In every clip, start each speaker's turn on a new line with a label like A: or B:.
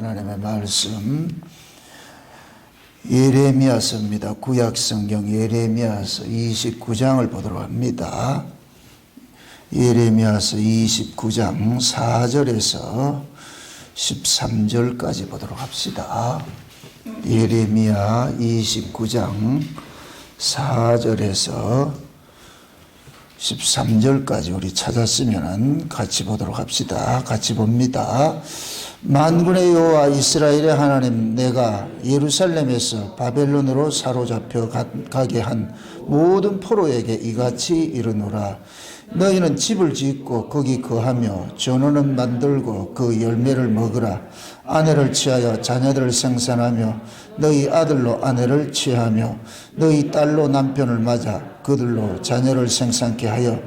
A: 하나님의 말씀 예레미야서입니다. 구약성경 예레미야서 29장을 보도록 합니다. 예레미야서 29장 4절에서 13절까지 보도록 합시다. 예레미야 29장 4절에서 13절까지 우리 찾았으면 같이 보도록 합시다. 같이 봅니다. 만군의 여호와 이스라엘의 하나님, 내가 예루살렘에서 바벨론으로 사로잡혀 가게 한 모든 포로에게 이같이 이르노라. 너희는 집을 짓고 거기 거하며 전원을 만들고 그 열매를 먹으라. 아내를 취하여 자녀들을 생산하며 너희 아들로 아내를 취하며 너희 딸로 남편을 맞아 그들로 자녀를 생산케 하여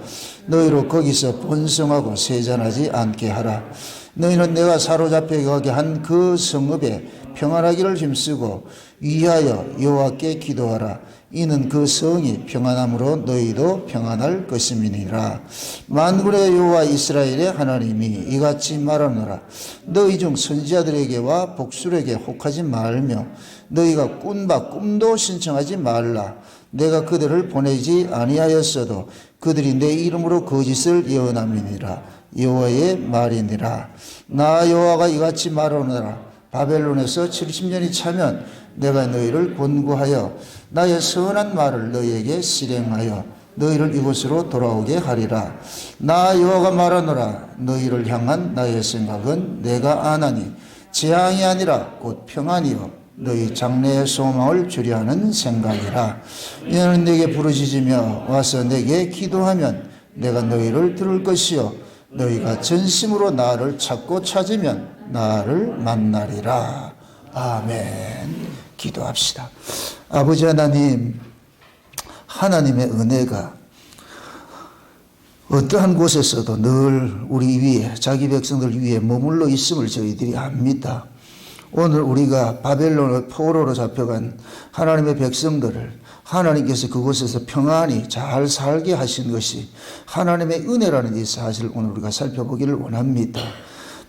A: 너희로 거기서 번성하고 세잔하지 않게 하라. 너희는 내가 사로잡혀 가게 한 그 성읍에 평안하기를 힘쓰고 위하여 여호와께 기도하라. 이는 그 성이 평안함으로 너희도 평안할 것임이니라. 만군의 여호와 이스라엘의 하나님이 이같이 말하노라. 너희 중 선지자들에게와 복술에게 혹하지 말며 너희가 꾼바 꿈도 신청하지 말라. 내가 그들을 보내지 아니하였어도 그들이 내 이름으로 거짓을 예언함이니라. 여호와의 말이니라. 나 여호와가 이같이 말하노라. 바벨론에서 70년이 차면 내가 너희를 권고하여 나의 선한 말을 너희에게 실행하여 너희를 이곳으로 돌아오게 하리라. 나 여호와가 말하노라. 너희를 향한 나의 생각은 내가 아나니 재앙이 아니라 곧 평안이요 너희 장래의 소망을 주려 하는 생각이라. 너희는 내게 부르짖으며 와서 내게 기도하면 내가 너희를 들을 것이요 너희가 전심으로 나를 찾고 찾으면 나를 만나리라. 아멘. 기도합시다. 아버지 하나님, 하나님의 은혜가 어떠한 곳에서도 늘 우리 위에, 자기 백성들 위에 머물러 있음을 저희들이 압니다. 오늘 우리가 바벨론의 포로로 잡혀간 하나님의 백성들을 하나님께서 그곳에서 평안히 잘 살게 하신 것이 하나님의 은혜라는 이 사실을 오늘 우리가 살펴보기를 원합니다.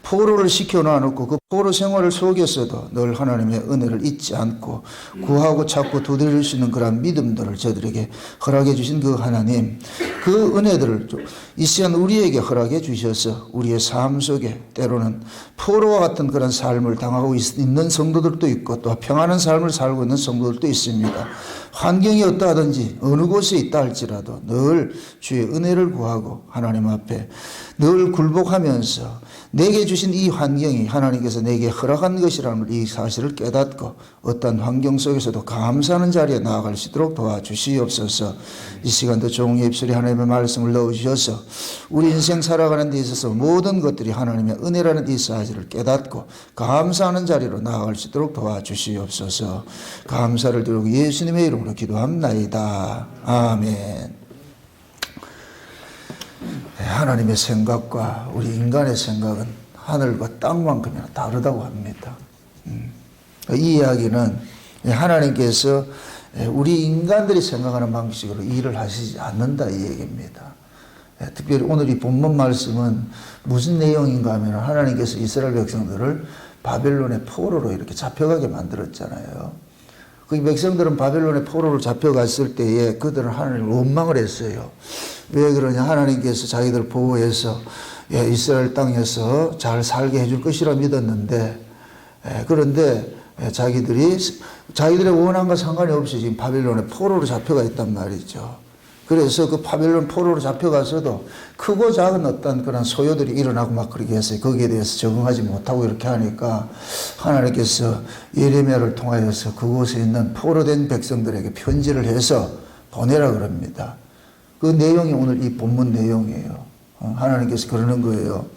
A: 포로를 시켜놔놓고 그 포로 생활을 속에서도 늘 하나님의 은혜를 잊지 않고 구하고 찾고 두드릴 수 있는 그런 믿음들을 저들에게 허락해 주신 그 하나님, 그 은혜들을 이 시간 우리에게 허락해 주셔서 우리의 삶 속에 때로는 포로와 같은 그런 삶을 당하고 있는 성도들도 있고 또 평안한 삶을 살고 있는 성도들도 있습니다. 환경이 어떠하든지 어느 곳에 있다 할지라도 늘 주의 은혜를 구하고 하나님 앞에 늘 굴복하면서 내게 주신 이 환경이 하나님께서 내게 허락한 것이라는 이 사실을 깨닫고 어떤 환경 속에서도 감사하는 자리에 나아갈 수 있도록 도와주시옵소서. 이 시간도 종의 입술에 하나님의 말씀을 넣어주셔서 우리 인생 살아가는 데 있어서 모든 것들이 하나님의 은혜라는 이 사실을 깨닫고 감사하는 자리로 나아갈 수 있도록 도와주시옵소서. 감사를 드리고 예수님의 이름으로 기도합나이다. 아멘. 하나님의 생각과 우리 인간의 생각은 하늘과 땅만큼이나 다르다고 합니다. 이 이야기는 하나님께서 우리 인간들이 생각하는 방식으로 일을 하시지 않는다 이 얘기입니다. 특별히 오늘 이 본문 말씀은 무슨 내용인가 하면 하나님께서 이스라엘 백성들을 바벨론의 포로로 이렇게 잡혀가게 만들었잖아요. 그 백성들은 바벨론의 포로로 잡혀갔을 때에 그들은 하나님을 원망을 했어요. 왜 그러냐? 하나님께서 자기들 보호해서 이스라엘 땅에서 잘 살게 해줄 것이라 믿었는데 그런데 자기들의 원함과 상관이 없이 지금 바벨론의 포로로 잡혀가 있단 말이죠. 그래서 그 바벨론 포로로 잡혀가서도 크고 작은 어떤 그런 소요들이 일어나고 막 그렇게 했어요. 거기에 대해서 적응하지 못하고 이렇게 하니까 하나님께서 예레미야를 통하여서 그곳에 있는 포로된 백성들에게 편지를 해서 보내라 그럽니다. 그 내용이 오늘 이 본문 내용이에요. 하나님께서 그러는 거예요.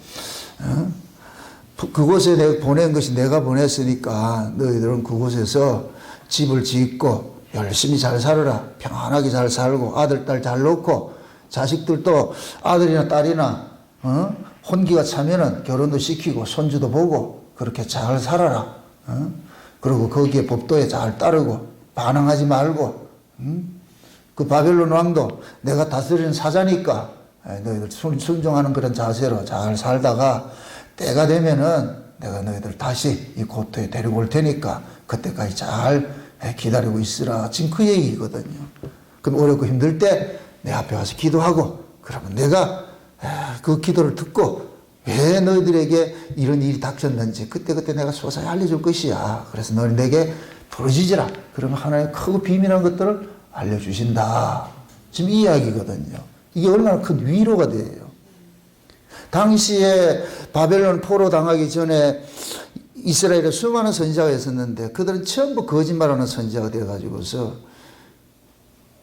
A: 그곳에 내가 보낸 것이 내가 보냈으니까 너희들은 그곳에서 집을 짓고 열심히 잘 살아라. 평안하게 잘 살고 아들, 딸 잘 놓고 자식들도 아들이나 딸이나 혼기가 차면은 결혼도 시키고 손주도 보고 그렇게 잘 살아라. 그리고 거기에 법도에 잘 따르고 반항하지 말고 그 바벨론 왕도 내가 다스리는 사자니까 너희들 순종하는 그런 자세로 잘 살다가 때가 되면은 내가 너희들 다시 이 고토에 데리고 올 테니까 그때까지 잘 기다리고 있으라. 지금 그 얘기거든요. 그럼 어렵고 힘들 때 내 앞에 와서 기도하고, 그러면 내가 그 기도를 듣고 왜 너희들에게 이런 일이 닥쳤는지 그때그때 내가 소사히 알려줄 것이야. 그래서 너희 내게 부르짖으라. 그러면 하나님 크고 비밀한 것들을 알려주신다. 지금 이 이야기거든요. 이게 얼마나 큰 위로가 돼요. 당시에 바벨론 포로 당하기 전에 이스라엘에 수많은 선지자가 있었는데 그들은 전부 거짓말하는 선지자가 되어가지고서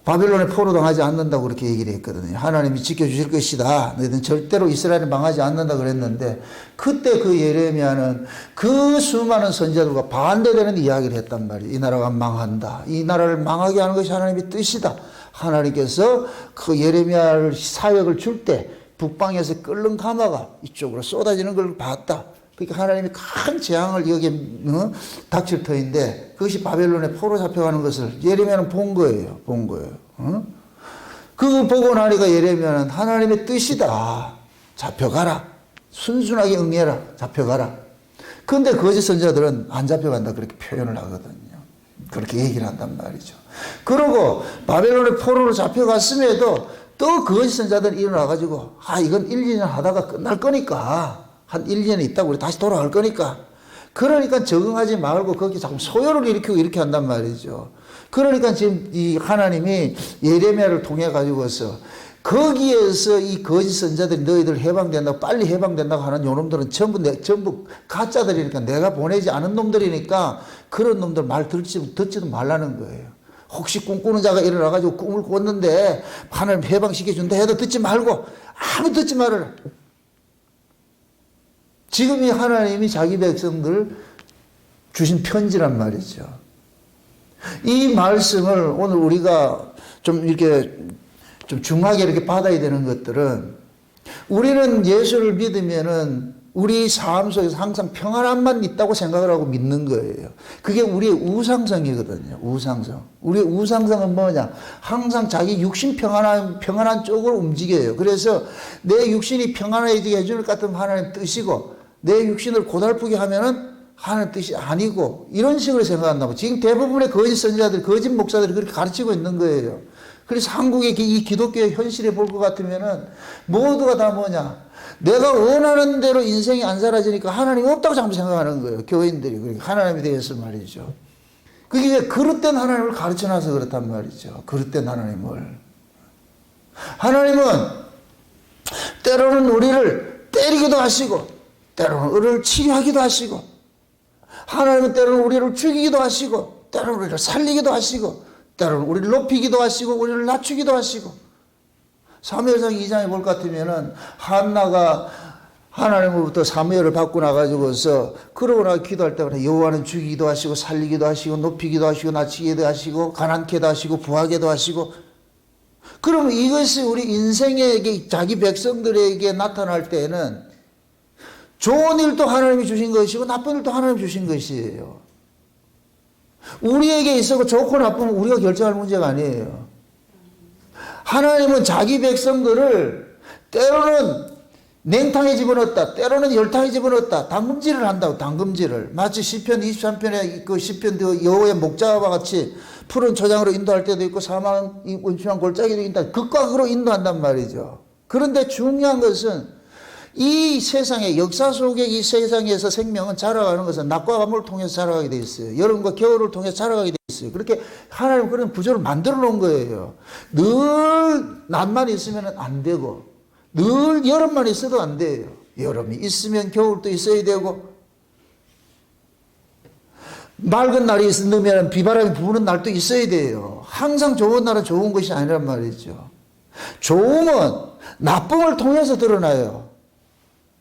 A: 바벨론에 포로 당하지 않는다고 그렇게 얘기를 했거든요. 하나님이 지켜주실 것이다. 너희들은 절대로 이스라엘에 망하지 않는다 그랬는데 그때 그 예레미야는 그 수많은 선지자들과 반대되는 이야기를 했단 말이에요. 이 나라가 망한다. 이 나라를 망하게 하는 것이 하나님의 뜻이다. 하나님께서 그 예레미야를 사역을 줄 때 북방에서 끓는 가마가 이쪽으로 쏟아지는 걸 봤다. 그러니까 하나님이 큰 재앙을 여기에 닥칠 터인데 그것이 바벨론에 포로 잡혀가는 것을 예레미야는 본 거예요. 본 거예요. 그거 보고 나니까 예레미야는 하나님의 뜻이다. 잡혀가라. 순순하게 응해라. 잡혀가라. 그런데 거짓 선지자들은 안 잡혀간다 그렇게 표현을 하거든요. 그렇게 얘기를 한단 말이죠. 그러고 바벨론에 포로로 잡혀갔음에도 또 거짓 선지자들이 일어나가지고 이건 1, 2년 하다가 끝날 거니까 한 1, 2년 있다가 우리 다시 돌아갈 거니까 그러니까 적응하지 말고 거기 자꾸 소요를 일으키고 이렇게 한단 말이죠. 그러니까 지금 이 하나님이 예레미야를 통해 가지고서 거기에서 이 거짓 선자들이 너희들 해방된다고 빨리 해방된다고 하는 요놈들은 전부 가짜들이니까 내가 보내지 않은 놈들이니까 그런 놈들 말 듣지도 말라는 거예요. 혹시 꿈꾸는 자가 일어나가지고 꿈을 꿨는데 하나님 해방시켜준다 해도 듣지 말고 아무 듣지 말아라. 지금 이 하나님이 자기 백성들 주신 편지란 말이죠. 이 말씀을 오늘 우리가 좀 이렇게 좀 중하게 이렇게 받아야 되는 것들은 우리는 예수를 믿으면은 우리 삶 속에서 항상 평안함만 있다고 생각을 하고 믿는 거예요. 그게 우리의 우상성이거든요. 우상성. 우리의 우상성은 뭐냐? 항상 자기 육신 평안한 쪽으로 움직여요. 그래서 내 육신이 평안해지게 해줄 것 같으면 하나님 뜻이고 내 육신을 고달프게 하면은 하나님 뜻이 아니고 이런 식으로 생각한다고. 지금 대부분의 거짓 선지자들, 거짓 목사들이 그렇게 가르치고 있는 거예요. 그래서 한국의 이 기독교의 현실에 볼 것 같으면은 모두가 다 뭐냐? 내가 원하는 대로 인생이 안 사라지니까 하나님이 없다고 자꾸 생각하는 거예요. 교인들이. 그러니까 하나님에 대해서 말이죠. 그게 왜 그릇된 하나님을 가르쳐놔서 그렇단 말이죠. 그릇된 하나님을. 하나님은 때로는 우리를 때리기도 하시고 때로는 우리를 치료하기도 하시고 하나님은 때로는 우리를 죽이기도 하시고 때로는 우리를 살리기도 하시고 때로는 우리를 높이기도 하시고 우리를 낮추기도 하시고 사무엘상 2장에 볼 것 같으면은 한나가 하나님으로부터 사무엘을 받고 나가지고서 그러고 나서 기도할 때마다 여호와는 죽이기도 하시고 살리기도 하시고 높이기도 하시고 낮추기도 하시고 가난케도 하시고 부하게도 하시고 그러면 이것이 우리 인생에게 자기 백성들에게 나타날 때에는 좋은 일도 하나님이 주신 것이고 나쁜 일도 하나님이 주신 것이에요. 우리에게 있어도 좋고 나쁘면 우리가 결정할 문제가 아니에요. 하나님은 자기 백성들을 때로는 냉탕에 집어넣었다. 때로는 열탕에 집어넣었다. 당금질을 한다고. 당금질을. 마치 시편 23편에 그 시편 여호와의 목자와 같이 푸른 초장으로 인도할 때도 있고 사망 운침한 골짜기도 인도한다. 극과 극으로 인도한단 말이죠. 그런데 중요한 것은 이 세상에 역사 속에 이 세상에서 생명은 자라가는 것은 낮과 밤을 통해서 자라가게 돼 있어요. 여름과 겨울을 통해서 자라가게 돼 있어요. 그렇게 하나님 그런 구조를 만들어 놓은 거예요. 늘 낮만 있으면 안 되고 늘 여름만 있어도 안 돼요. 여름이 있으면 겨울도 있어야 되고 맑은 날이 있으면 비바람이 부는 날도 있어야 돼요. 항상 좋은 날은 좋은 것이 아니란 말이죠. 좋음은 나쁨을 통해서 드러나요.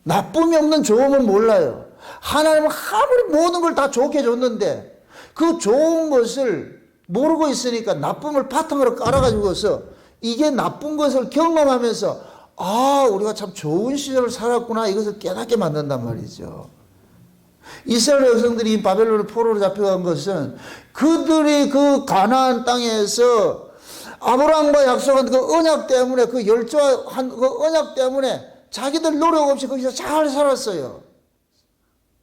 A: 나쁨이 없는 좋음은 몰라요. 하나님은 아무리 모든 걸 다 좋게 줬는데 그 좋은 것을 모르고 있으니까 나쁨을 바탕으로 깔아가지고서 이게 나쁜 것을 경험하면서 우리가 참 좋은 시절을 살았구나 이것을 깨닫게 만든단 말이죠. 이스라엘 백성들이 바벨론 포로로 잡혀간 것은 그들이 그 가나안 땅에서 아브라함과 약속한 그 언약 때문에 그 열조한 그 언약 때문에 자기들 노력 없이 거기서 잘 살았어요.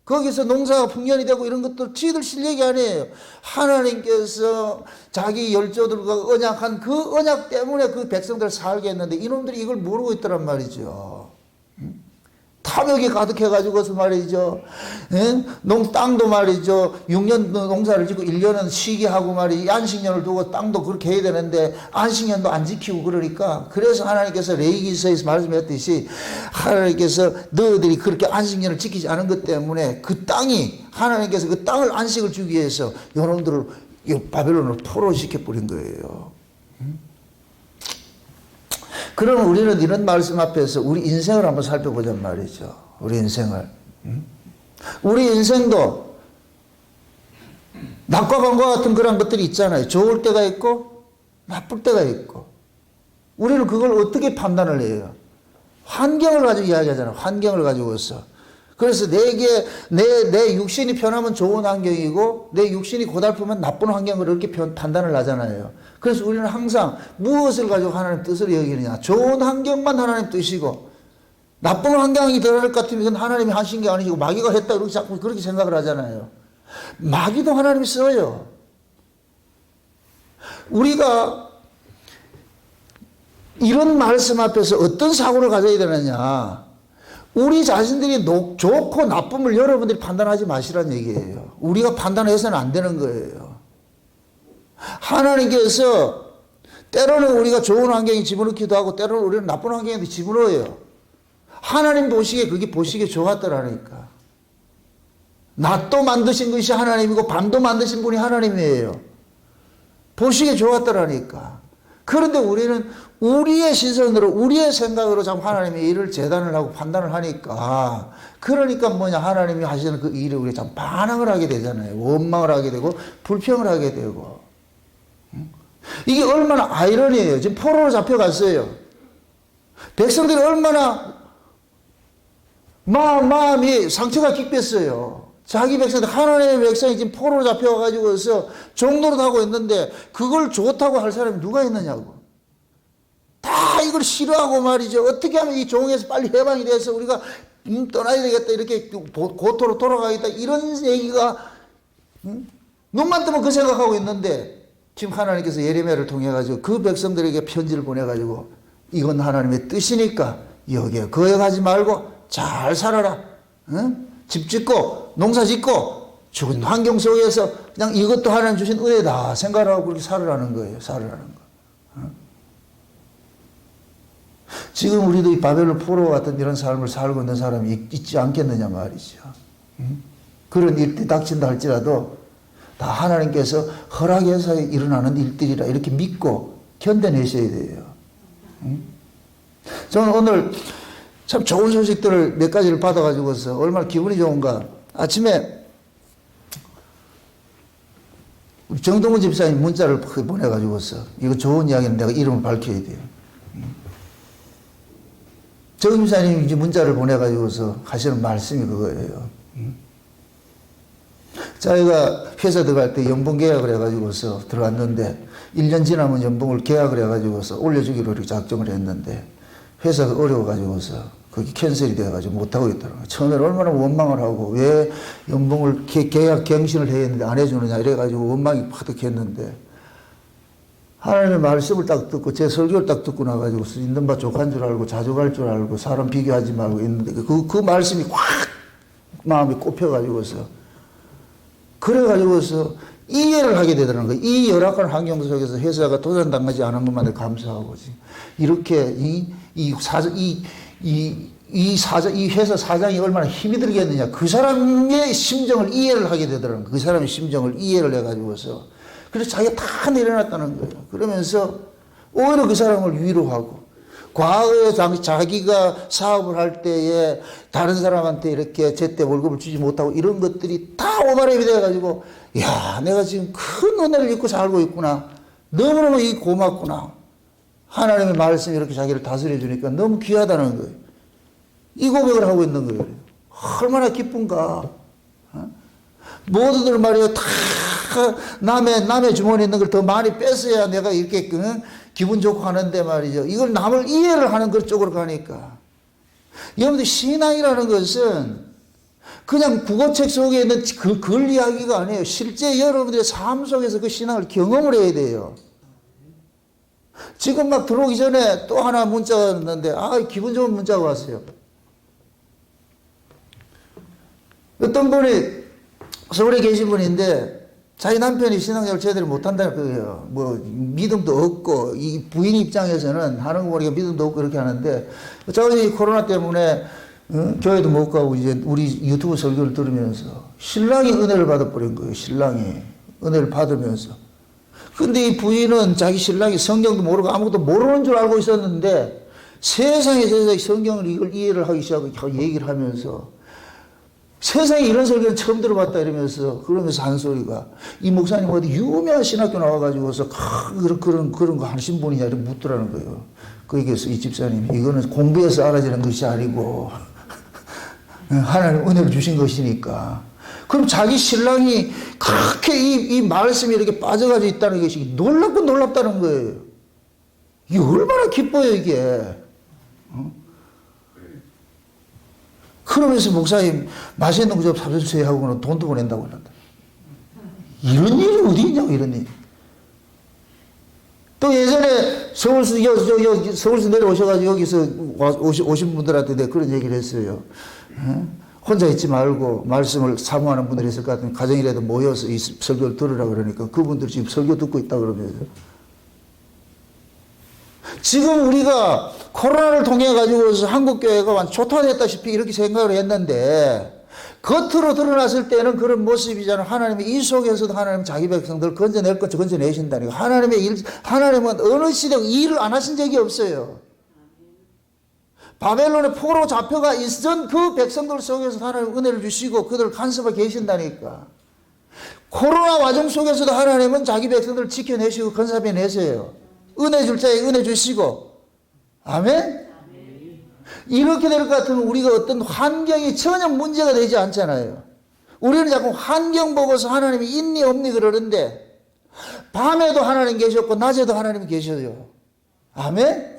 A: 거기서 농사가 풍년이 되고 이런 것도 지들 실력이 아니에요. 하나님께서 자기 열조들과 언약한 그 언약 때문에 그 백성들 살게 했는데 이놈들이 이걸 모르고 있더란 말이죠. 탐욕이 가득해가지고서 말이죠. 땅도 말이죠. 6년 농사를 짓고 1년은 쉬게 하고 말이죠. 안식년을 두고 땅도 그렇게 해야 되는데 안식년도 안 지키고 그러니까 그래서 하나님께서 레위기서에서 말씀했듯이 하나님께서 너희들이 그렇게 안식년을 지키지 않은 것 때문에 그 땅이 하나님께서 그 땅을 안식을 주기 위해서 여러분들을 바벨론으로 포로시켜 버린 거예요. 그럼 우리는 이런 말씀 앞에서 우리 인생을 한번 살펴보자는 말이죠. 우리 인생을. 우리 인생도 낮과 밤과 같은 그런 것들이 있잖아요. 좋을 때가 있고 나쁠 때가 있고. 우리는 그걸 어떻게 판단을 해요? 환경을 가지고 이야기하잖아요. 환경을 가지고서. 그래서 내 육신이 편하면 좋은 환경이고 내 육신이 고달프면 나쁜 환경으로 이렇게 판단을 하잖아요. 그래서 우리는 항상 무엇을 가지고 하나님 뜻을 여기느냐. 좋은 환경만 하나님 뜻이고 나쁜 환경이 들어갈 것 같으면 이건 하나님이 하신 게 아니고 마귀가 했다 이렇게 자꾸 그렇게 생각을 하잖아요. 마귀도 하나님이 써요. 우리가 이런 말씀 앞에서 어떤 사고를 가져야 되느냐. 우리 자신들이 좋고 나쁨을 여러분들이 판단하지 마시라는 얘기예요. 우리가 판단해서는 안 되는 거예요. 하나님께서 때로는 우리가 좋은 환경에 집어넣기도 하고 때로는 우리는 나쁜 환경에 집어넣어요. 하나님 보시기에 그게 보시기에 좋았더라니까. 낮도 만드신 것이 하나님이고 밤도 만드신 분이 하나님이에요. 보시기에 좋았더라니까. 그런데 우리는 우리의 시선으로 우리의 생각으로 참 하나님의 일을 재단을 하고 판단을 하니까 그러니까 뭐냐 하나님이 하시는 그 일에 우리가 참 반항을 하게 되잖아요. 원망을 하게 되고 불평을 하게 되고 이게 얼마나 아이러니해요. 지금 포로로 잡혀갔어요. 백성들이 얼마나 마음이 상처가 깊겠어요. 자기 백성들 하나님의 백성이 지금 포로로 잡혀가지고서 종노릇 하고 있는데 그걸 좋다고 할 사람이 누가 있느냐고. 다 이걸 싫어하고 말이죠. 어떻게 하면 이 종에서 빨리 해방이 돼서 우리가 떠나야 되겠다 이렇게 고토로 돌아가겠다 이런 얘기가 눈만 뜨면 그 생각하고 있는데 지금 하나님께서 예레미야를 통해 가지고 그 백성들에게 편지를 보내 가지고 이건 하나님의 뜻이니까 여기에 거역하지 말고 잘 살아라. 응? 집 짓고 농사 짓고 좋은 환경 속에서 그냥 이것도 하나님 주신 은혜다 생각하고 그렇게 살으라는 거예요. 살으라는 거. 응? 지금 우리도 이 바벨론 포로 같은 이런 삶을 살고 있는 사람이 있지 않겠느냐 말이죠. 응? 그런 일들이 닥친다 할지라도 다 하나님께서 허락해서 일어나는 일들이라 이렇게 믿고 견뎌내셔야 돼요. 응? 저는 오늘 참 좋은 소식들을 몇 가지를 받아가지고서 얼마나 기분이 좋은가. 아침에 정동훈 집사님 문자를 보내가지고서 이거 좋은 이야기는 내가 이름을 밝혀야 돼요. 정 집사님이 이제 문자를 보내가지고서 하시는 말씀이 그거예요. 자기가 회사 들어갈 때 연봉 계약을 해가지고서 들어갔는데 1년 지나면 연봉을 계약을 해가지고서 올려주기로 이렇게 작정을 했는데 회사가 어려워가지고서 그게 캔슬이 돼가지고 못하고 있더라고요. 처음에는 얼마나 원망을 하고 왜 연봉을 계약 갱신을 해야 했는데 안 해주느냐 이래가지고 원망이 파득했는데 하나님의 말씀을 딱 듣고 제 설교를 딱 듣고 나가지고 있는 바 족한 줄 알고 자족할 줄 알고 사람 비교하지 말고 있는데 그 말씀이 확 마음이 꼽혀가지고서 그래가지고서 이해를 하게 되더라는 거예요. 이 열악한 환경 속에서 회사가 도전당하지 않은 것만에 감사하고 이렇게 이 회사 사장이 얼마나 힘이 들겠느냐. 그 사람의 심정을 이해를 하게 되더라는 거예요. 그 사람의 심정을 이해를 해가지고서. 그래서 자기가 다 내려놨다는 거예요. 그러면서 오히려 그 사람을 위로하고 과거에 자기가 사업을 할 때에 다른 사람한테 이렇게 제때 월급을 주지 못하고 이런 것들이 다 오바랩이 돼가지고 야 내가 지금 큰 은혜를 입고 살고 있구나. 너무너무 고맙구나. 하나님의 말씀이 이렇게 자기를 다스려 주니까 너무 귀하다는 거예요. 이 고백을 하고 있는 거예요. 얼마나 기쁜가. 모두들 말이에요. 다 남의 주머니에 있는 걸 더 많이 뺏어야 내가 이렇게 기분 좋고 하는데 말이죠. 이걸 남을 이해를 하는 그 쪽으로 가니까. 여러분들 신앙이라는 것은 그냥 국어책 속에 있는 글 이야기가 아니에요. 실제 여러분들의 삶 속에서 그 신앙을 경험을 해야 돼요. 지금 막 들어오기 전에 또 하나 문자가 왔는데, 기분 좋은 문자가 왔어요. 어떤 분이 서울에 계신 분인데, 자기 남편이 신앙생활 제대로 못한다는 거예요. 뭐, 믿음도 없고, 이 부인 입장에서는 하는 거 보니까 믿음도 없고 이렇게 하는데, 저희 코로나 때문에, 교회도 못 가고 이제 우리 유튜브 설교를 들으면서 신랑이 은혜를 받아버린 거예요. 신랑이 은혜를 받으면서. 근데 이 부인은 자기 신랑이 성경도 모르고 아무것도 모르는 줄 알고 있었는데 세상에 성경을 이걸 이해를 하기 시작하고 얘기를 하면서 세상에 이런 설교는 처음 들어봤다 이러면서 그러면서 한 소리가 이 목사님 어디 유명한 신학교 나와가지고서 그런 거 하신 분이냐 이렇게 묻더라는 거예요. 거기에서 이 집사님 이거는 공부해서 알아지는 것이 아니고 하나님 은혜를 주신 것이니까. 그럼 자기 신랑이 그렇게 이 말씀이 이렇게 빠져가지고 있다는 것이 놀랍고 놀랍다는 거예요. 이게 얼마나 기뻐요 이게. 그러면서 목사님 맛있는 거 좀 사주세요 하고는 돈도 보낸다고 그런다. 이런 일이 어디 있냐고 이런 일. 또 예전에 서울서 내려오셔가지고 여기서 오신 분들한테 내가 그런 얘기를 했어요. 혼자 있지 말고 말씀을 사모하는 분들이 있을 것 같으면 가정이라도 모여서 이 설교를 들으라 그러니까 그분들이 지금 설교 듣고 있다 그러면서. 지금 우리가 코로나를 통해 가지고서 한국교회가 완전 초토화됐다시피 이렇게 생각을 했는데 겉으로 드러났을 때는 그런 모습이잖아요. 하나님이 이 속에서도 하나님 자기 백성들을 건져낼 것 건져내신다니까. 하나님은 어느 시대 일을 안 하신 적이 없어요. 바벨론의 포로 잡혀가 있던 그 백성들 속에서 하나님 은혜를 주시고 그들을 간섭하고 계신다니까. 코로나 와중 속에서도 하나님은 자기 백성들을 지켜내시고 건사해내세요. 은혜 줄 자에 은혜 주시고. 아멘? 이렇게 될 것 같으면 우리가 어떤 환경이 전혀 문제가 되지 않잖아요. 우리는 자꾸 환경 보고서 하나님이 있니 없니 그러는데 밤에도 하나님 계셨고 낮에도 하나님 계셔요. 아멘?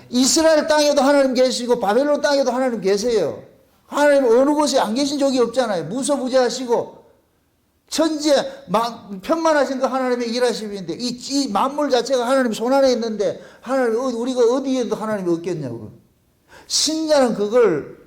A: 이스라엘 땅에도 하나님 계시고 바벨론 땅에도 하나님 계세요. 하나님 어느 곳에 안 계신 적이 없잖아요. 무소부재하시고 천지에 편만하신 그 하나님의 일하심인데 이 만물 자체가 하나님 손안에 있는데 하나님 우리가 어디에도 하나님이 없겠냐고. 신자는 그걸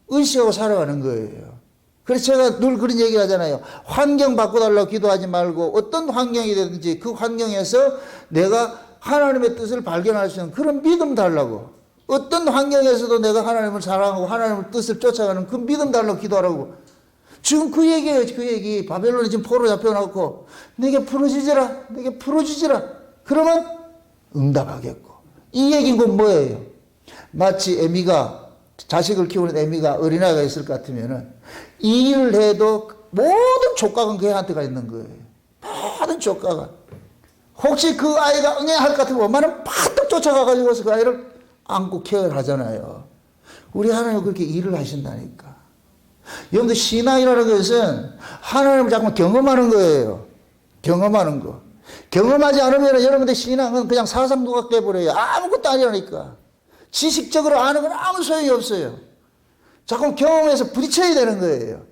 A: 의식하고 살아가는 거예요. 그래서 제가 늘 그런 얘기를 하잖아요. 환경 바꿔달라고 기도하지 말고 어떤 환경이 되든지 그 환경에서 내가 하나님의 뜻을 발견할 수 있는 그런 믿음 달라고. 어떤 환경에서도 내가 하나님을 사랑하고 하나님의 뜻을 쫓아가는 그 믿음 달라고 기도하라고. 지금 그 얘기예요. 그 얘기. 바벨론이 지금 포로 잡혀놓고 내게 풀어주지라. 내게 풀어주지라. 그러면 응답하겠고. 이 얘기인 건 뭐예요? 마치 애미가 자식을 키우는 애미가 어린아이가 있을 것 같으면은 이 일을 해도 모든 촉각은 그 애한테가 있는 거예요. 모든 촉각은. 혹시 그 아이가 응애할 것 같으면 엄마는 파떡 쫓아가가지고서 그 아이를 안고 케어를 하잖아요. 우리 하나님은 그렇게 일을 하신다니까. 여러분들 신앙이라는 것은 하나님을 자꾸 경험하는 거예요. 경험하는 거. 경험하지 않으면 여러분들 신앙은 그냥 사상도가 돼버려요. 아무것도 아니라니까. 지식적으로 아는 건 아무 소용이 없어요. 자꾸 경험해서 부딪혀야 되는 거예요.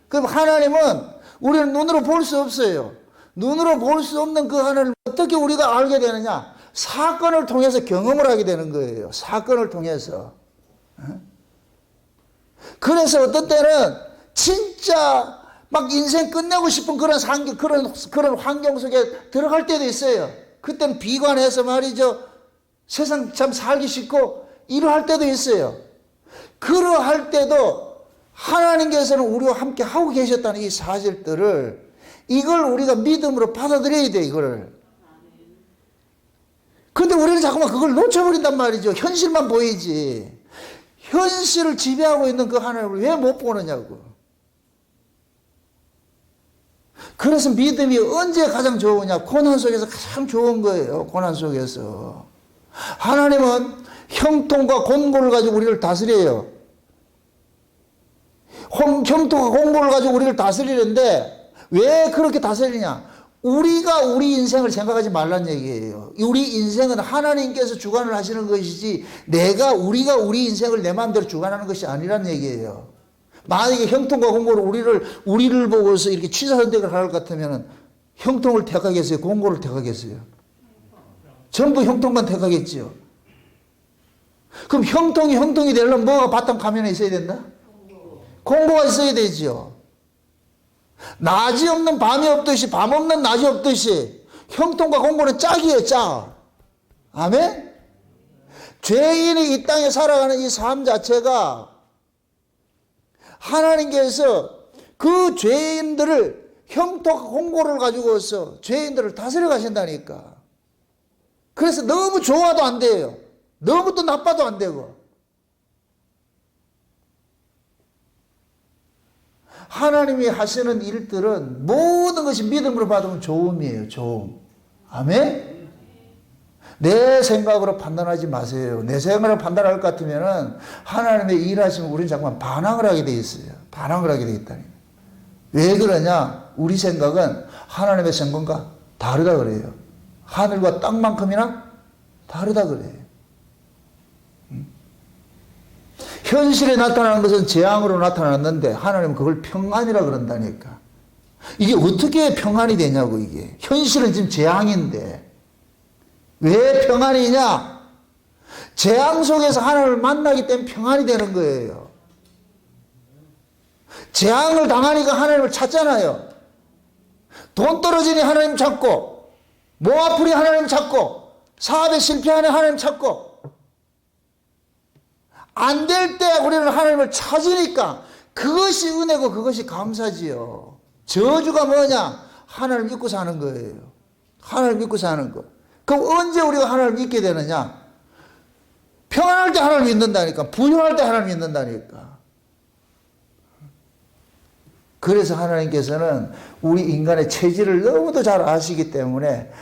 A: 그럼 하나님은 우리는 눈으로 볼 수 없어요. 눈으로 볼 수 없는 그 하나님을 어떻게 우리가 알게 되느냐? 사건을 통해서 경험을 하게 되는 거예요. 사건을 통해서. 그래서 어떤 때는 진짜 막 인생 끝내고 싶은 그런 환경 속에 들어갈 때도 있어요. 그때는 비관해서 말이죠. 세상 참 살기 싫고 이러할 때도 있어요. 그러할 때도 하나님께서는 우리와 함께 하고 계셨다는 이 사실들을 이걸 우리가 믿음으로 받아들여야 돼, 이거를. 근데 우리는 자꾸만 그걸 놓쳐버린단 말이죠. 현실만 보이지. 현실을 지배하고 있는 그 하나님을 왜 못 보느냐고. 그래서 믿음이 언제 가장 좋으냐? 고난 속에서 가장 좋은 거예요. 고난 속에서. 하나님은 형통과 공고를 가지고 우리를 다스려요. 형통과 공고를 가지고 우리를 다스리는데 왜 그렇게 다스리냐? 우리가 우리 인생을 생각하지 말란 얘기예요. 우리 인생은 하나님께서 주관을 하시는 것이지 우리가 우리 인생을 내 마음대로 주관하는 것이 아니란 얘기예요. 만약에 형통과 공고를 우리를 보고서 이렇게 취사 선택을 할 것 같으면 형통을 택하겠어요? 공고를 택하겠어요? 전부 형통만 택하겠지요. 그럼 형통이 되려면 뭐가 바탕 화면에 있어야 된다? 공고가 있어야 되지요. 낮이 없는 밤이 없듯이 밤 없는 낮이 없듯이 형통과 공고는 짝이에요, 짝. 아멘? 죄인이 이 땅에 살아가는 이 삶 자체가 하나님께서 그 죄인들을 형통과 공고를 가지고서 죄인들을 다스려 가신다니까. 그래서 너무 좋아도 안 돼요. 너무 또 나빠도 안 되고. 하나님이 하시는 일들은 모든 것이 믿음으로 받으면 좋음이에요. 좋음. 아멘? 내 생각으로 판단하지 마세요. 내 생각으로 판단할 것 같으면 하나님의 일하시면 우리는 자꾸만 반항을 하게 돼 있어요. 반항을 하게 돼 있다니. 왜 그러냐? 우리 생각은 하나님의 생각과 다르다 그래요. 하늘과 땅만큼이나 다르다 그래요. 현실에 나타나는 것은 재앙으로 나타났는데 하나님은 그걸 평안이라 그런다니까. 이게 어떻게 평안이 되냐고 이게. 현실은 지금 재앙인데. 왜 평안이냐? 재앙 속에서 하나님을 만나기 때문에 평안이 되는 거예요. 재앙을 당하니까 하나님을 찾잖아요. 돈 떨어지니 하나님 찾고, 목 아프니 하나님 찾고, 사업에 실패하니 하나님 찾고, 안 될 때 우리는 하나님을 찾으니까 그것이 은혜고 그것이 감사지요. 저주가 뭐냐? 하나님을 믿고 사는 거예요. 하나님을 믿고 사는 거. 그럼 언제 우리가 하나님을 믿게 되느냐? 평안할 때 하나님을 믿는다니까. 부유할 때 하나님을 믿는다니까. 그래서 하나님께서는 우리 인간의 체질을 너무도 잘 아시기 때문에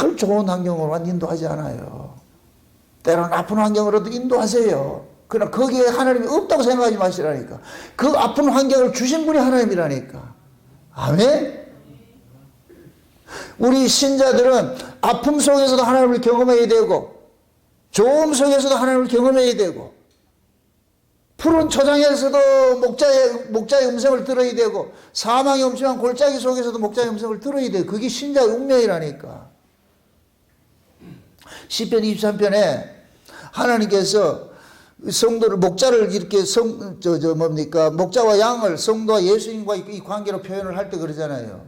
A: 늘 좋은 환경으로만 인도하지 않아요. 때로는 아픈 환경으로도 인도하세요. 그러나 거기에 하나님이 없다고 생각하지 마시라니까. 그 아픈 환경을 주신 분이 하나님이라니까. 아멘? 우리 신자들은 아픔 속에서도 하나님을 경험해야 되고, 좋음 속에서도 하나님을 경험해야 되고, 푸른 초장에서도 목자의 음성을 들어야 되고, 사망의 엄청난 골짜기 속에서도 목자의 음성을 들어야 돼요. 그게 신자의 운명이라니까. 시편 23편에 하나님께서 성도를, 목자를 이렇게 목자와 양을 성도와 예수님과 이 관계로 표현을 할 때 그러잖아요.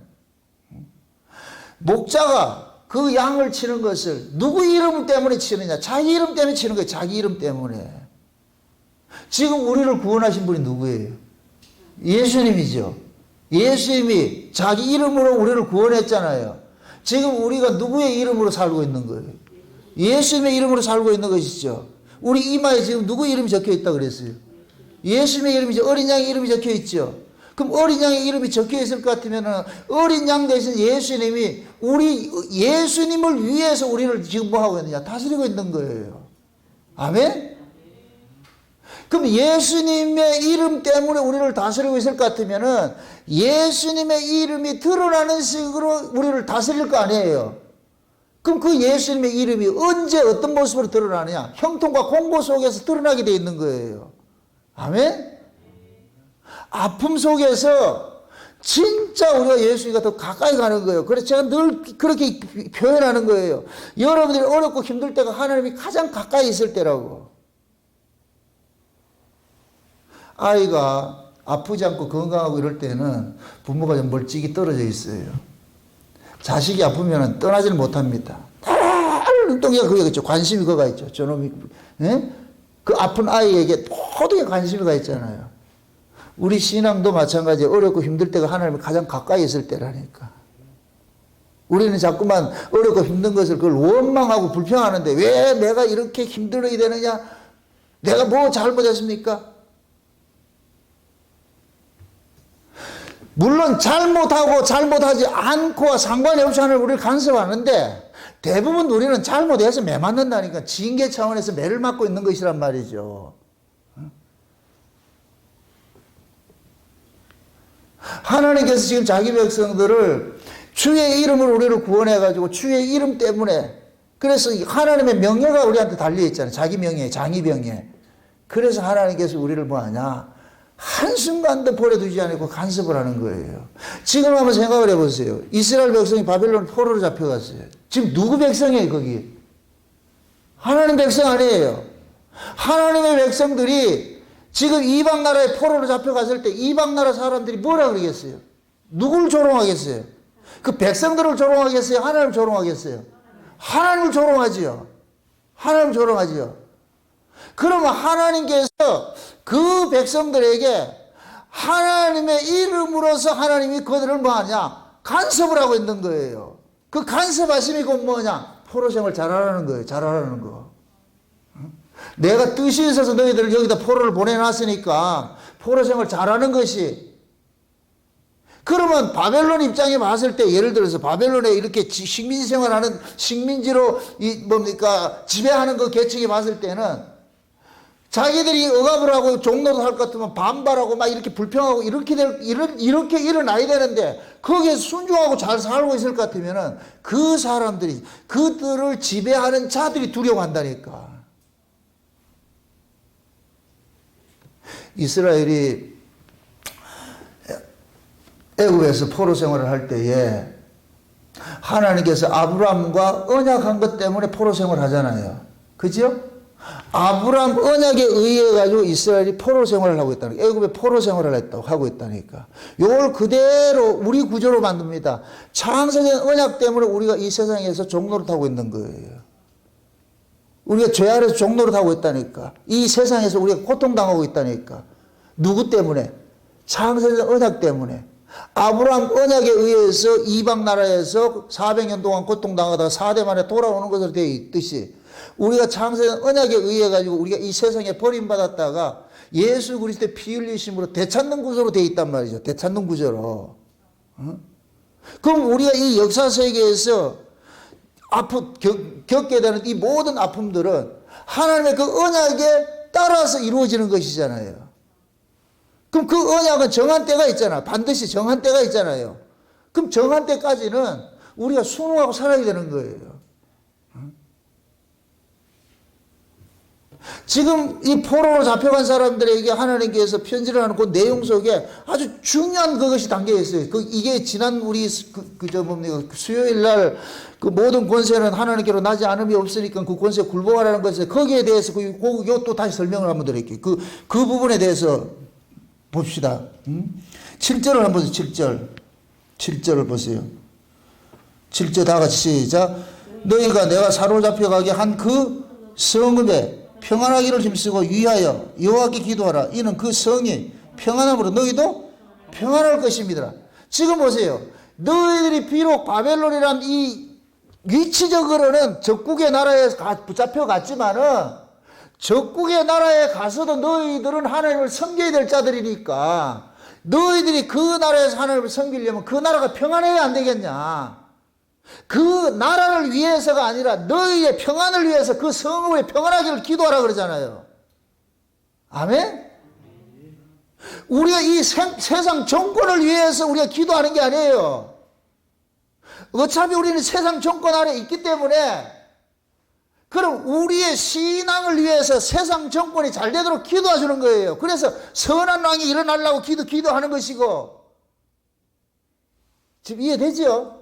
A: 목자가 그 양을 치는 것을 누구 이름 때문에 치느냐? 자기 이름 때문에 치는 거예요. 자기 이름 때문에. 지금 우리를 구원하신 분이 누구예요? 예수님이죠. 예수님이 자기 이름으로 우리를 구원했잖아요. 지금 우리가 누구의 이름으로 살고 있는 거예요? 예수님의 이름으로 살고 있는 것이죠. 우리 이마에 지금 누구 이름이 적혀 있다 그랬어요? 예수님의 이름이, 어린 양의 이름이 적혀 있죠. 그럼 어린 양의 이름이 적혀 있을 것 같으면 어린 양 대신 예수님이 우리 예수님을 위해서 우리를 지금 뭐 하고 있느냐? 다스리고 있는 거예요. 아멘? 그럼 예수님의 이름 때문에 우리를 다스리고 있을 것 같으면 예수님의 이름이 드러나는 식으로 우리를 다스릴 거 아니에요. 그럼 그 예수님의 이름이 언제 어떤 모습으로 드러나느냐? 형통과 공고 속에서 드러나게 되어 있는 거예요. 아멘? 아픔 속에서 진짜 우리가 예수님과 더 가까이 가는 거예요. 그래서 제가 늘 그렇게 표현하는 거예요. 여러분들이 어렵고 힘들 때가 하나님이 가장 가까이 있을 때라고. 아이가 아프지 않고 건강하고 이럴 때는 부모가 좀 멀찍이 떨어져 있어요. 자식이 아프면 떠나지는 못합니다. 눈덩이가 그게 있죠. 관심이 그거가 있죠. 저놈이, 예? 그 아픈 아이에게 모두에 관심이 가 있잖아요. 우리 신앙도 마찬가지. 어렵고 힘들 때가 하나님이 가장 가까이 있을 때라니까. 우리는 자꾸만 어렵고 힘든 것을 그걸 원망하고 불평하는데 왜 내가 이렇게 힘들어야 되느냐? 내가 뭐 잘못했습니까? 물론 잘못하고 잘못하지 않고와 상관이 없이 하나님 우리를 간섭하는데 대부분 우리는 잘못해서 매 맞는다니까. 징계 차원에서 매를 맞고 있는 것이란 말이죠. 하나님께서 지금 자기 백성들을 주의 이름으로 우리를 구원해가지고 주의 이름 때문에, 그래서 하나님의 명예가 우리한테 달려있잖아요. 자기 명예, 장이 명예. 그래서 하나님께서 우리를 뭐하냐? 한순간도 버려두지 않고 간섭을 하는 거예요. 지금 한번 생각을 해보세요. 이스라엘 백성이 바벨론 포로로 잡혀갔어요. 지금 누구 백성이에요, 거기? 하나님 백성 아니에요. 하나님의 백성들이 지금 이방 나라에 포로로 잡혀갔을 때 이방 나라 사람들이 뭐라 그러겠어요? 누굴 조롱하겠어요? 그 백성들을 조롱하겠어요? 하나님을 조롱하겠어요? 하나님을 조롱하지요. 하나님을 조롱하지요. 그러면 하나님께서 그 백성들에게 하나님의 이름으로서 하나님이 그들을 뭐하냐? 간섭을 하고 있는 거예요. 그 간섭하심이 곧 뭐냐? 포로생활 잘하라는 거예요. 잘하라는 거. 내가 뜻이 있어서 너희들을 여기다 포로를 보내놨으니까 포로생활 잘하는 것이. 그러면 바벨론 입장에 봤을 때 예를 들어서 바벨론에 이렇게 식민지 생활하는 식민지로 지배하는 그 계층이 봤을 때는 자기들이 억압을 하고 종노릇 할 것 같으면 반발하고 막 이렇게 불평하고 이렇게 일어나야 되는데 거기에 순종하고 잘 살고 있을 것 같으면은 그 사람들이 그들을 지배하는 자들이 두려워한다니까. 이스라엘이 애굽에서 포로 생활을 할 때에 하나님께서 아브라함과 언약한 것 때문에 포로 생활을 하잖아요. 그죠? 아브라함 언약에 의해 가지고 이스라엘이 포로 생활을 하고 있다는 거예요. 애굽에 포로 생활을 하고 있다니까. 이걸 그대로 우리 구조로 만듭니다. 창세된 언약 때문에 우리가 이 세상에서 종노릇하고 있는 거예요. 우리가 죄 아래서 종노릇하고 있다니까. 이 세상에서 우리가 고통당하고 있다니까. 누구 때문에? 창세된 언약 때문에. 아브라함 언약에 의해서 이방 나라에서 400년 동안 고통당하다가 4대 만에 돌아오는 것으로 되어 있듯이 우리가 창세된 언약에 의해 가지고 우리가 이 세상에 버림받았다가 예수 그리스도의 피 흘리심으로 되찾는 구조로 되어 있단 말이죠. 되찾는 구조로. 그럼 우리가 이 역사 세계에서 겪게 되는 이 모든 아픔들은 하나님의 그 언약에 따라서 이루어지는 것이잖아요. 그럼 그 언약은 정한 때가 있잖아. 반드시 정한 때가 있잖아요. 그럼 정한 때까지는 우리가 순응하고 살아야 되는 거예요. 지금 이 포로로 잡혀간 사람들에게 하나님께서 편지를 하는 그 내용 속에 아주 중요한 그것이 담겨 있어요. 이게 지난 우리 수요일 날 그 모든 권세는 하나님께로 나지 않음이 없으니까 그 권세에 굴복하라는 것에 거기에 대해서 또 다시 설명을 한번 드릴게요. 그 부분에 대해서 봅시다. 7절을 한번 보세요. 7절을 보세요. 7절 다 같이 시작. 너희가 내가 사로잡혀 가게 한 그 성읍에 평안하기를 힘쓰고 위하여 여호와께 기도하라. 이는 그 성이 평안함으로 너희도 평안할 것입니다. 지금 보세요. 너희들이 비록 바벨론이란 이 위치적으로는 적국의 나라에 붙잡혀 갔지만은 적국의 나라에 가서도 너희들은 하나님을 섬겨야 될 자들이니까 너희들이 그 나라에서 하나님을 섬기려면 그 나라가 평안해야 안 되겠냐. 그 나라를 위해서가 아니라 너희의 평안을 위해서 그 성읍에 평안하기를 기도하라 그러잖아요. 아멘? 우리가 이 세상 정권을 위해서 우리가 기도하는 게 아니에요. 어차피 우리는 세상 정권 아래 있기 때문에 그럼 우리의 신앙을 위해서 세상 정권이 잘 되도록 기도해 주는 거예요. 그래서 선한 왕이 일어나려고 기도하는 것이고. 지금 이해되죠?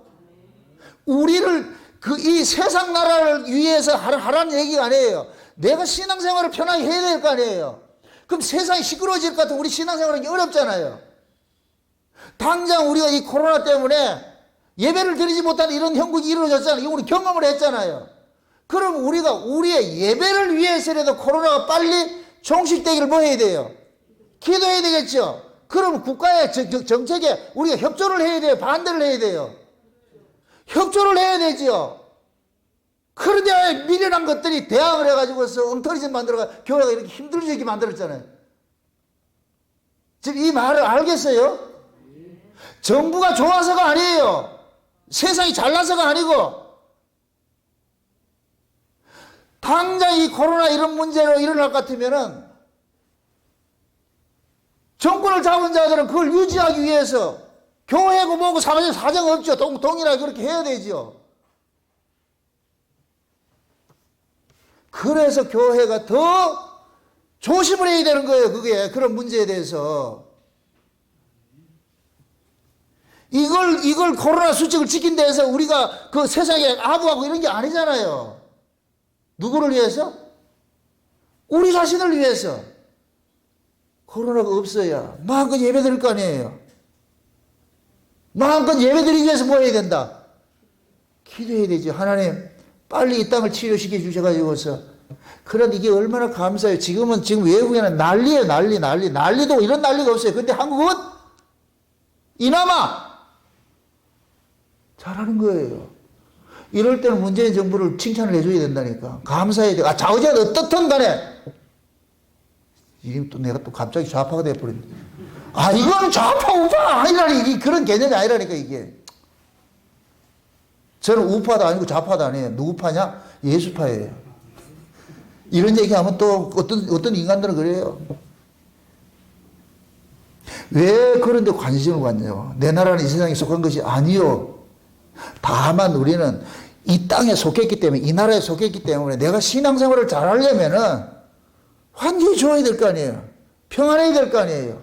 A: 우리를 이 세상 나라를 위해서 하라는 얘기가 아니에요. 내가 신앙생활을 편하게 해야 될 거 아니에요. 그럼 세상이 시끄러워질 것 같으면 우리 신앙생활은 어렵잖아요. 당장 우리가 이 코로나 때문에 예배를 드리지 못하는 이런 형국이 이루어졌잖아요. 이거 우리 경험을 했잖아요. 그럼 우리가 우리의 예배를 위해서라도 코로나가 빨리 종식되기를 뭐 해야 돼요? 기도해야 되겠죠. 그럼 국가의 정책에 우리가 협조를 해야 돼요? 반대를 해야 돼요? 협조를 해야 되죠. 그런데 미련한 것들이 대항을 해가지고서 엉터리짓 만들어가 교회가 이렇게 힘들게 만들었잖아요. 지금 이 말을 알겠어요? 정부가 좋아서가 아니에요. 세상이 잘나서가 아니고 당장 이 코로나 이런 문제로 일어날 것 같으면은 정권을 잡은 자들은 그걸 유지하기 위해서 교회고 뭐고 사정 없죠. 동일하게 그렇게 해야 되죠. 그래서 교회가 더 조심을 해야 되는 거예요. 그게 그런 문제에 대해서. 이걸 코로나 수칙을 지킨다 해서 우리가 그 세상에 아부하고 이런 게 아니잖아요. 누구를 위해서? 우리 자신을 위해서. 코로나가 없어야 마음껏 예배 드릴 거 아니에요. 마음껏 예배 드리기 위해서 뭐 해야 된다? 기도해야 되죠. 하나님 빨리 이 땅을 치료시켜 주셔가지고서. 그런데 이게 얼마나 감사해요. 지금 외국에는 난리예요. 난리도 이런 난리가 없어요. 근데 한국은 이나마 잘하는 거예요. 이럴 때는 문재인 정부를 칭찬을 해줘야 된다니까. 감사해야 돼. 좌우지간 어떻든 간에. 또 내가 또 갑자기 좌파가 돼버렸네. 이거는 좌파, 우파 아니라니. 그런 개념이 아니라니까, 이게. 저는 우파도 아니고 좌파도 아니에요. 누구 파냐? 예수파예요. 이런 얘기하면 또 어떤 인간들은 그래요. 왜 그런데 관심을 갖냐고. 내 나라는 이 세상에 속한 것이 아니요. 다만 우리는 이 땅에 속했기 때문에, 이 나라에 속했기 때문에 내가 신앙생활을 잘 하려면은 환경이 좋아야 될 거 아니에요. 평안해야 될 거 아니에요.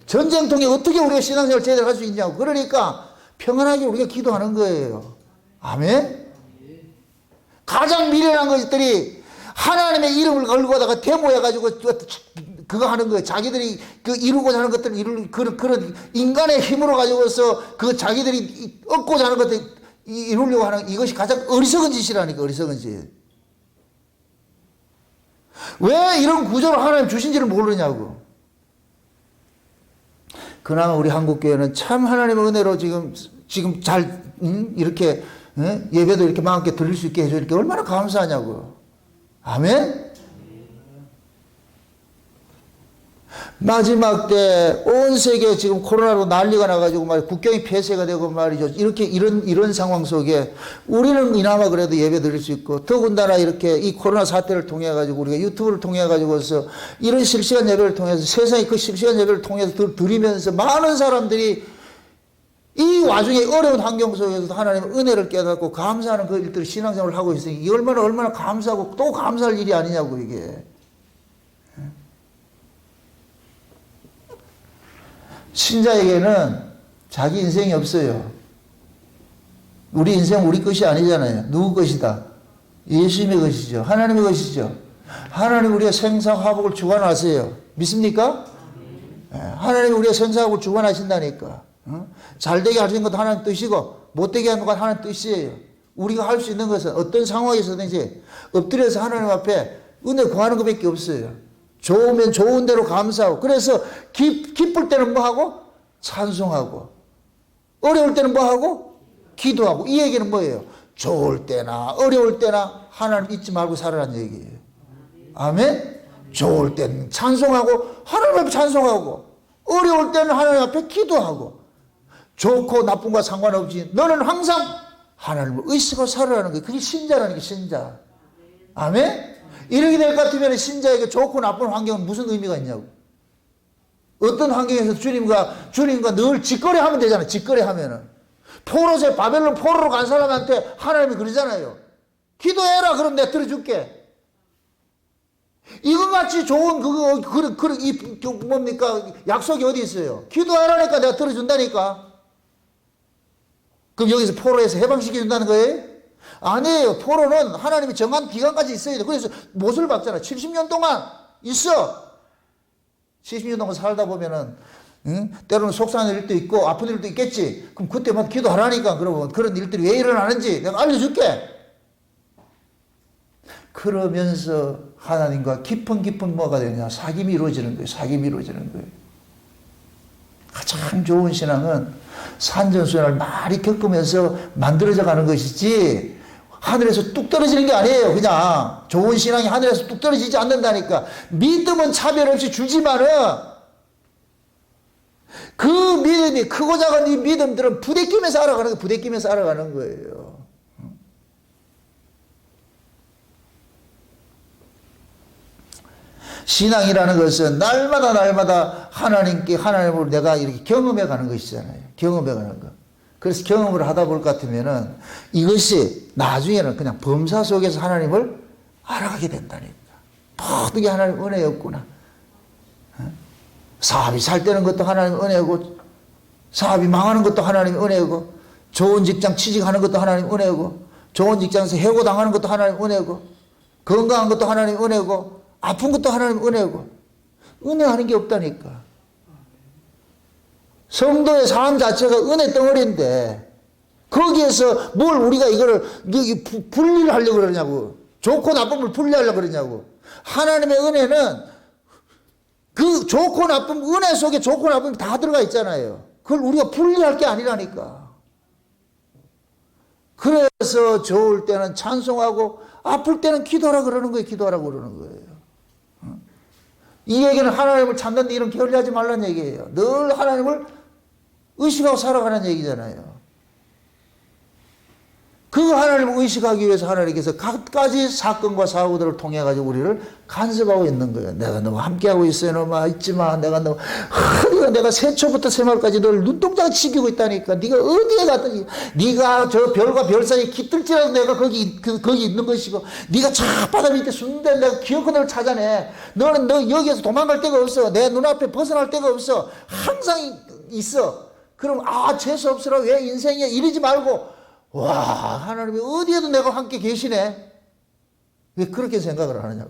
A: 전쟁통에 어떻게 우리가 신앙생활을 제대로 할 수 있냐고. 그러니까 평안하게 우리가 기도하는 거예요. 아멘? 가장 미련한 것들이 하나님의 이름을 걸고다가 데모해가지고 그거 하는 거예요. 자기들이 그 이루고자 하는 것들을 그런 인간의 힘으로 가지고서 그 자기들이 얻고자 하는 것들 이루려고 하는 이것이 가장 어리석은 짓이라니까. 어리석은 짓. 왜 이런 구조를 하나님 주신지를 모르냐고. 그나마 우리 한국교회는 참 하나님의 은혜로 지금 잘 이렇게 예배도 이렇게 마음껏 드릴 수 있게 해주니까 얼마나 감사하냐고. 아멘? 마지막 때 온 세계 지금 코로나로 난리가 나가지고 말이죠. 국경이 폐쇄가 되고 말이죠. 이런 상황 속에 우리는 이나마 그래도 예배 드릴 수 있고, 더군다나 이렇게 이 코로나 사태를 통해 가지고 우리가 유튜브를 통해 가지고서 이런 실시간 예배를 통해서 세상의 그 실시간 예배를 통해서 드리면서 많은 사람들이 이 와중에 어려운 환경 속에서도 하나님의 은혜를 깨닫고 감사하는 그 일들을 신앙생활을 하고 있으니 이게 얼마나 감사하고 또 감사할 일이 아니냐고 이게. 신자에게는 자기 인생이 없어요. 우리 인생 우리 것이 아니잖아요. 누구 것이다? 예수님의 것이죠. 하나님의 것이죠. 하나님 우리가 생사화복을 주관하세요. 믿습니까? 하나님 우리가 생사화복을 주관하신다니까. 잘되게 하시는 것도 하나님 뜻이고 못되게 하는 것도 하나님 뜻이에요. 우리가 할 수 있는 것은 어떤 상황에서든지 엎드려서 하나님 앞에 은혜 구하는 것밖에 없어요. 좋으면 좋은 대로 감사하고, 그래서 기쁠 때는 뭐하고? 찬송하고, 어려울 때는 뭐하고? 기도하고. 이 얘기는 뭐예요? 좋을 때나 어려울 때나 하나님 잊지 말고 살아라는 얘기예요. 아멘? 좋을 때는 찬송하고 하나님 앞에 찬송하고, 어려울 때는 하나님 앞에 기도하고, 좋고 나쁜과 상관없이 너는 항상 하나님을 의식하고 살아라는 거예요. 그게 신자라는 게 신자. 아멘? 이렇게 될 것 같으면 신자에게 좋고 나쁜 환경은 무슨 의미가 있냐고. 어떤 환경에서 주님과 늘 직거래하면 되잖아요. 직거래하면은. 포로세 바벨론 포로로 간 사람한테 하나님이 그러잖아요. 기도해라. 그럼 내가 들어줄게. 이거같이 좋은 뭡니까? 약속이 어디 있어요? 기도하라니까 내가 들어준다니까. 그럼 여기서 포로에서 해방시켜준다는 거예요? 아니에요. 포로는 하나님이 정한 기간까지 있어야 돼. 그래서 못을 박잖아. 70년 동안 있어. 70년 동안 살다 보면은, 때로는 속상한 일도 있고, 아픈 일도 있겠지. 그럼 그때마다 기도하라니까. 그러면 그런 일들이 왜 일어나는지 내가 알려줄게. 그러면서 하나님과 깊은 뭐가 되냐. 사귐이 이루어지는 거예요. 사귐이 이루어지는 거예요. 가장 좋은 신앙은 산전수전을 많이 겪으면서 만들어져 가는 것이지, 하늘에서 뚝 떨어지는 게 아니에요. 그냥 좋은 신앙이 하늘에서 뚝 떨어지지 않는다니까. 믿음은 차별 없이 주지만은 그 믿음이 크고 작은 이 믿음들은 부대끼면서 알아가는 거예요. 부대끼면서 알아가는 거예요. 신앙이라는 것은 날마다 하나님을 내가 이렇게 경험해 가는 것이잖아요. 경험해 가는 것. 그래서 경험을 하다 볼 것 같으면은 이것이 나중에는 그냥 범사 속에서 하나님을 알아가게 된다니까. 모든 게 하나님 은혜였구나. 사업이 잘 되는 것도 하나님 은혜고, 사업이 망하는 것도 하나님 은혜고, 좋은 직장 취직하는 것도 하나님 은혜고, 좋은 직장에서 해고당하는 것도 하나님 은혜고, 건강한 것도 하나님 은혜고, 아픈 것도 하나님 은혜고, 은혜하는 게 없다니까. 성도의 삶 자체가 은혜 덩어리인데 거기에서 뭘 우리가 이거를 분리를 하려고 그러냐고. 좋고 나쁨을 분리하려고 그러냐고. 하나님의 은혜는 그 좋고 나쁨, 은혜 속에 좋고 나쁨이 다 들어가 있잖아요. 그걸 우리가 분리할 게 아니라니까. 그래서 좋을 때는 찬송하고 아플 때는 기도하라 그러는 거예요. 기도하라고 그러는 거예요. 이 얘기는 하나님을 찾는데 이런 게을리하지 말라는 얘기예요. 늘 하나님을 의식하고 살아가는 얘기잖아요. 그 하나님을 의식하기 위해서 하나님께서 갖가지 사건과 사고들을 통해 가지고 우리를 간섭하고 있는 거예요. 내가 너무 함께하고 있어요. 너무 있지마. 내가 새초부터 새말까지 널 눈동자가 지키고 있다니까. 네가 어디에 갔든지, 네가 저 별과 별 사이에 깃들지라도 내가 거기 있는 것이고, 네가 저 바다 밑에 숨는데 내가 기어코 너를 찾아내. 너 여기에서 도망갈 데가 없어. 내 눈앞에 벗어날 데가 없어. 항상 있어. 그럼 재수 없으라. 왜 인생이야? 이러지 말고, 와, 하나님이 어디에도 내가 함께 계시네. 왜 그렇게 생각을 하느냐고.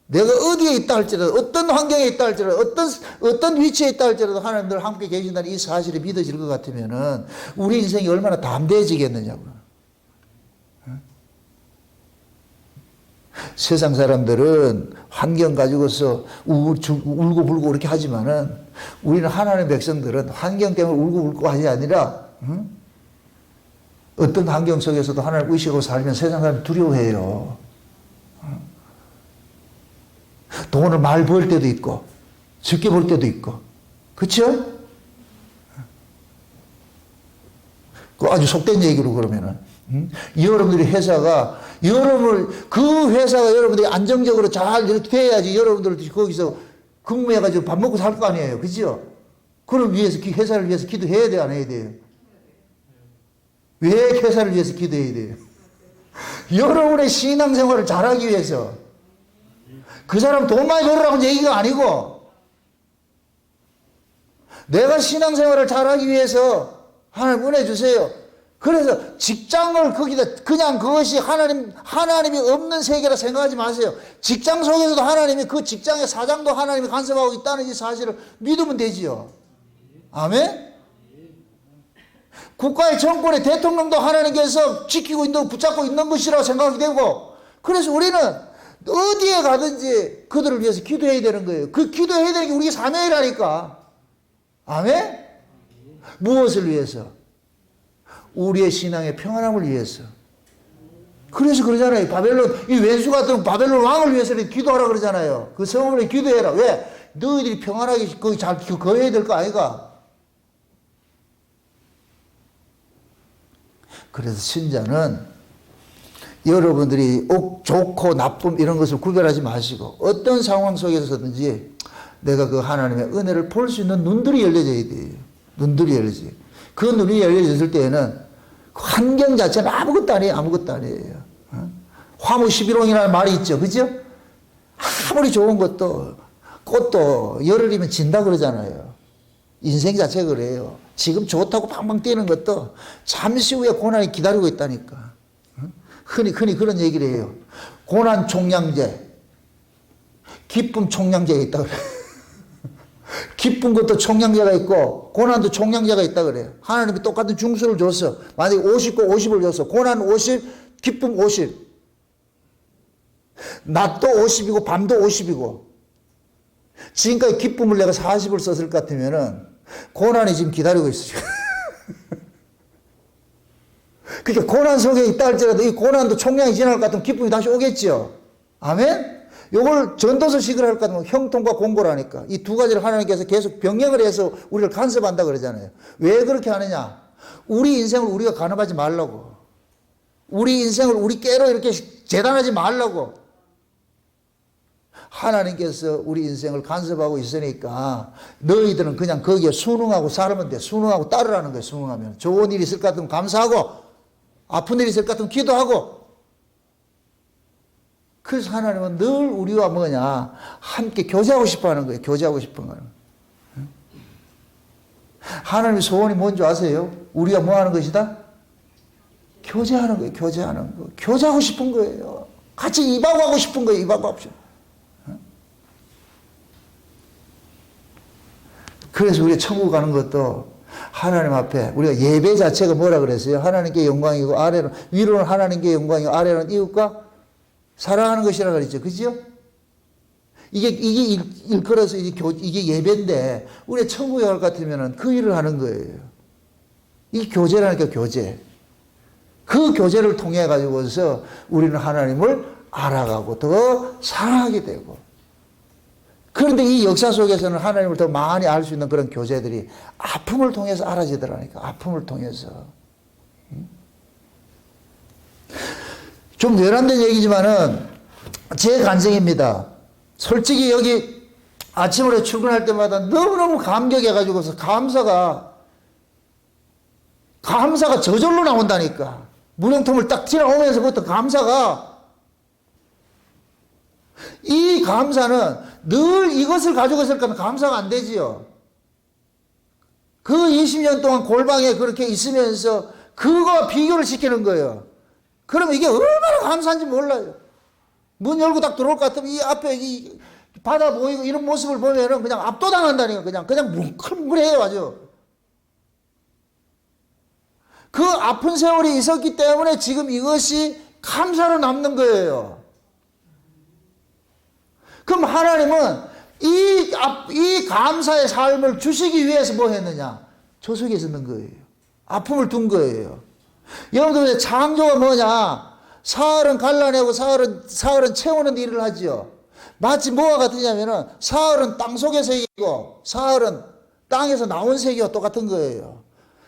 A: 내가 어디에 있다 할지라도, 어떤 환경에 있다 할지라도, 어떤 위치에 있다 할지라도 하나님 늘 함께 계신다는 이 사실이 믿어질 것 같으면은 우리 인생이 얼마나 담대해지겠느냐고. 세상 사람들은 환경 가지고서 울고 불고 그렇게 하지만은 우리는 하나님의 백성들은 환경 때문에 울고 불고 하지 아니라, 어떤 환경 속에서도 하나님을 의식하고 살면 세상 사람이 두려워해요. 돈을 많이 벌 때도 있고, 적게 벌 때도 있고. 그쵸? 그 아주 속된 얘기로 그러면은, 여러분들이 그 회사가 여러분들이 안정적으로 잘 이렇게 돼야지 여러분들도 거기서 근무해가지고 밥 먹고 살 거 아니에요. 그죠? 그걸 위해서, 회사를 위해서 기도해야 돼, 안 해야 돼요? 왜 회사를 위해서 기도해야 돼요? 여러분의 신앙생활을 잘하기 위해서. 그 사람 돈 많이 벌으라고 얘기가 아니고, 내가 신앙생활을 잘하기 위해서 하나님 은혜 주세요. 그래서 직장을 거기다 그냥 그것이 하나님이 없는 세계라 생각하지 마세요. 직장 속에서도 하나님이, 그 직장의 사장도 하나님이 간섭하고 있다는 이 사실을 믿으면 되지요. 아멘? 국가의 정권의 대통령도 하나님께서 지키고 있는, 붙잡고 있는 것이라고 생각이 되고, 그래서 우리는 어디에 가든지 그들을 위해서 기도해야 되는 거예요. 그 기도해야 되는 게 우리 사명이라니까. 아멘? 무엇을 위해서? 우리의 신앙의 평안함을 위해서. 그래서 그러잖아요. 이 왼수 같은 바벨론 왕을 위해서는 기도하라 그러잖아요. 그 성읍을 기도해라. 왜? 너희들이 평안하게 거기 잘 거해야 될 거 아이가? 그래서 신자는 여러분들이 좋고 나쁨 이런 것을 구별하지 마시고 어떤 상황 속에서든지 내가 그 하나님의 은혜를 볼 수 있는 눈들이 열려져야 돼요. 눈들이 열려져요. 그 눈이 열려졌을 때에는 환경 자체는 아무것도 아니에요. 아무것도 아니에요. 화무 11홍이라는 말이 있죠. 그죠? 아무리 좋은 꽃도 열흘이면 진다 그러잖아요. 인생 자체가 그래요. 지금 좋다고 팡팡 뛰는 것도 잠시 후에 고난이 기다리고 있다니까. 흔히 그런 얘기를 해요. 고난 총량제, 기쁨 총량제가 있다 그래요. 기쁜 것도 총량제가 있고 고난도 총량제가 있다 그래요. 하나님이 똑같은 중수를 줬어. 만약에 50과 50을 줬어. 고난 50, 기쁨 50. 낮도 50이고 밤도 50이고. 지금까지 기쁨을 내가 40을 썼을 것 같으면은 고난이 지금 기다리고 있어요. 그러니까 고난 속에 있다 할지라도 이 고난도 총량이 지날 것 같으면 기쁨이 다시 오겠죠. 아멘? 요걸 전도서식을 할 것 같으면 형통과 공고라니까. 이 두 가지를 하나님께서 계속 병행을 해서 우리를 간섭한다 그러잖아요. 왜 그렇게 하느냐? 우리 인생을 우리가 간섭하지 말라고. 우리 인생을 우리 깨로 이렇게 재단하지 말라고. 하나님께서 우리 인생을 간섭하고 있으니까 너희들은 그냥 거기에 순응하고 살면 돼. 순응하고 따르라는 거예요. 순응하면. 좋은 일이 있을 것 같으면 감사하고 아픈 일이 있을 것 같으면 기도하고 그래서 하나님은 늘 우리와 뭐냐? 함께 교제하고 싶어 하는 거예요. 교제하고 싶은 거는. 하나님의 소원이 뭔지 아세요? 우리가 뭐 하는 것이다? 교제하는 거예요. 교제하는 거. 교제하고 싶은 거예요. 같이 입하고 하고 싶은 거예요. 입하고 하고 싶은 거예요. 그래서 우리가 천국 가는 것도 하나님 앞에 우리가 예배 자체가 뭐라 그랬어요? 하나님께 영광이고 아래는 위로는 하나님께 영광이고 아래는 이웃과 사랑하는 것이라 그랬죠. 그죠? 이게 일컬어서 이게 예배인데 우리 천국에 갈 것 같으면 그 일을 하는 거예요. 이게 교제라니까 교제. 그 교제를 통해 가지고서 우리는 하나님을 알아가고 더 사랑하게 되고. 그런데 이 역사 속에서는 하나님을 더 많이 알 수 있는 그런 교제들이 아픔을 통해서 알아지더라니까. 아픔을 통해서. 좀 외람된 얘기지만은 제 간증입니다. 솔직히 여기 아침으로 출근할 때마다 너무너무 감격해가지고서 감사가 저절로 나온다니까. 물형통을 딱 지나오면서부터 감사가, 이 감사는 늘 이것을 가지고 있을 거면 감사가 안 되지요. 그 20년 동안 골방에 그렇게 있으면서 그거와 비교를 시키는 거예요. 그러면 이게 얼마나 감사한지 몰라요. 문 열고 딱 들어올 것 같으면 이 앞에 이 바다 보이고 이런 모습을 보면은 그냥 압도당한다니까. 그냥 뭉클뭉클해요, 아주. 그 아픈 세월이 있었기 때문에 지금 이것이 감사로 남는 거예요. 그럼 하나님은 이 감사의 삶을 주시기 위해서 뭐 했느냐? 저 속에 있었는 거예요. 아픔을 둔 거예요. 여러분들 창조가 뭐냐? 사흘은 갈라내고 사흘은 채우는 일을 하지요. 마치 뭐와 같으냐면은 사흘은 땅속의 세계이고 사흘은 땅에서 나온 세계와 똑같은 거예요.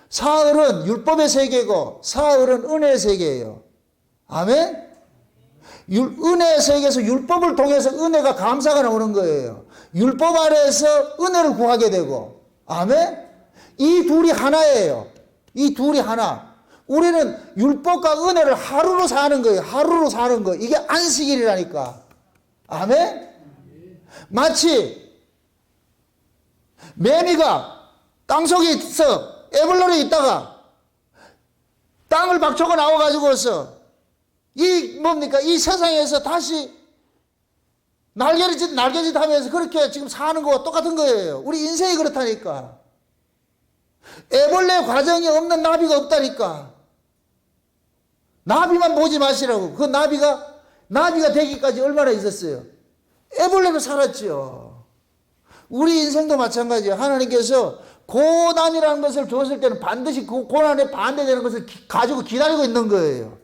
A: 사흘은 율법의 세계고 사흘은 은혜의 세계예요. 아멘? 은혜의 세계에서 율법을 통해서 은혜가 감사가 나오는 거예요. 율법 아래에서 은혜를 구하게 되고. 아멘? 이 둘이 하나예요. 이 둘이 하나. 우리는 율법과 은혜를 하루로 사는 거예요. 하루로 사는 거. 이게 안식일이라니까. 아멘? 마치 매미가 땅속에 있어 애벌레로 있다가 땅을 박초고 나와가지고서 이 세상에서 다시 날개짓 하면서 그렇게 지금 사는 거와 똑같은 거예요. 우리 인생이 그렇다니까. 애벌레 과정이 없는 나비가 없다니까. 나비만 보지 마시라고. 그 나비가 되기까지 얼마나 있었어요? 애벌레로 살았죠. 우리 인생도 마찬가지예요. 하나님께서 고난이라는 것을 주었을 때는 반드시 그 고난에 반대되는 것을 가지고 기다리고 있는 거예요.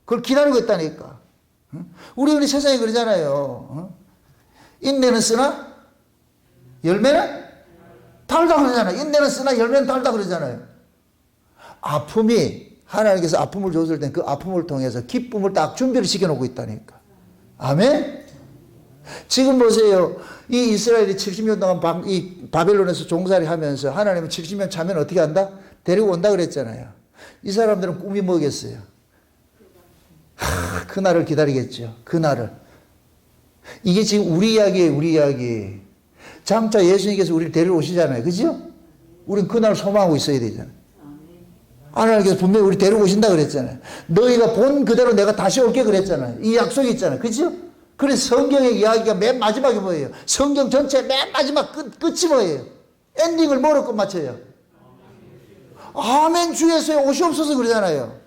A: 그걸 기다리고 있다니까. 우리 세상에 그러잖아요. 인내는 쓰나 열매는 달다 그러잖아요. 인내는 쓰나 열매는 달다 그러잖아요. 아픔이 하나님께서 아픔을 줬을 땐 그 아픔을 통해서 기쁨을 딱 준비를 시켜놓고 있다니까. 아멘? 지금 보세요. 이 이스라엘이 70년 동안 이 바벨론에서 종살이 하면서 하나님은 70년 차면 어떻게 한다? 데리고 온다 그랬잖아요. 이 사람들은 꿈이 뭐겠어요? 그날을 기다리겠죠. 그날을. 이게 지금 우리 이야기예요. 우리 이야기. 장차 예수님께서 우리를 데리러 오시잖아요. 그죠? 우린 그날을 소망하고 있어야 되잖아요. 하나님께서 분명히 우리 데리고 오신다 그랬잖아요. 너희가 본 그대로 내가 다시 올게 그랬잖아요. 이 약속이 있잖아요. 그죠? 그래서 성경의 이야기가 맨 마지막이 뭐예요? 성경 전체 맨 마지막 끝이 뭐예요? 엔딩을 뭐로 끝마쳐요? 아멘 주 예수의 오시옵소서 그러잖아요.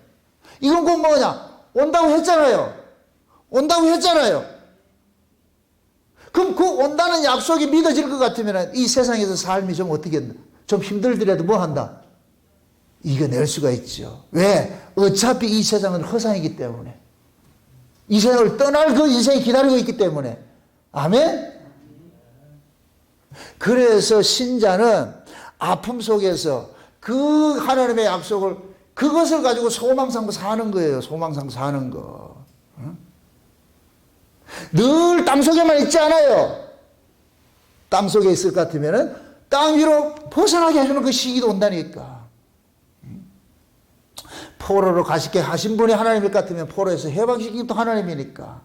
A: 이건 꼭 뭐냐? 온다고 했잖아요. 온다고 했잖아요. 그럼 그 온다는 약속이 믿어질 것 같으면 이 세상에서 삶이 좀 어떻게 한다? 좀 힘들더라도 뭐 한다? 이겨낼 수가 있죠. 왜? 어차피 이 세상은 허상이기 때문에. 이 세상을 떠날 그 인생이 기다리고 있기 때문에. 아멘? 그래서 신자는 아픔 속에서 그 하나님의 약속을 그것을 가지고 소망 삼고 사는 거예요. 소망 삼고 사는 거. 늘 땅속에만 있지 않아요. 땅속에 있을 것 같으면 땅 위로 벗어나게 해주는 그 시기도 온다니까. 포로로 가시게 하신 분이 하나님일 것 같으면 포로에서 해방시키는 또 하나님이니까.